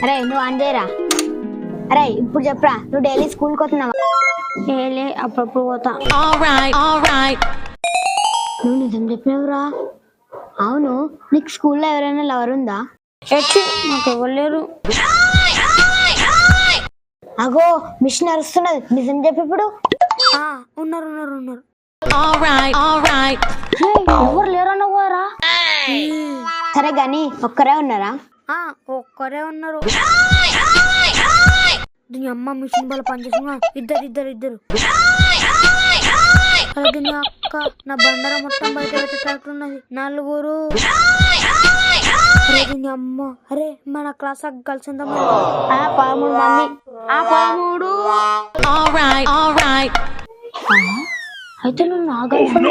అరే నువ్వు అందేరా. అరే ఇప్పుడు చెప్పరా, నువ్వు డైలీ స్కూల్కి వస్తున్నావా? ఏలే అప్పుడప్పుడు పోతా. నువ్వు నిజం చెప్పినవురా. అవును, నీకు స్కూల్లో ఎవరైనా లవర్ ఉందా? నాకు ఎవరు లేరు. అగో మిషన్ అరుస్తున్నది, నిజం చెప్పి ఇప్పుడు. ఉన్నారు ఉన్నారు ఉన్నారు. ఎవరు లేరన్నవారా? సరే గాని ఒక్కరే ఉన్నారా? ఒక్కరే ఉన్నారు. దీని అమ్మ మిషన్ వల్ల పనిచేస్తున్నా ఇద్దరు ఇద్దరు ఇద్దరు. దీని అక్క నా బండారా మొత్తం బయట పెట్టేటట్టున్నది. నలుగురు. దీని అమ్మ అరే మన క్లాస్ కలిసిందా? 13 మంది. 13. అయితే నువ్వు నా గర్ల్ ఫ్రెండ్.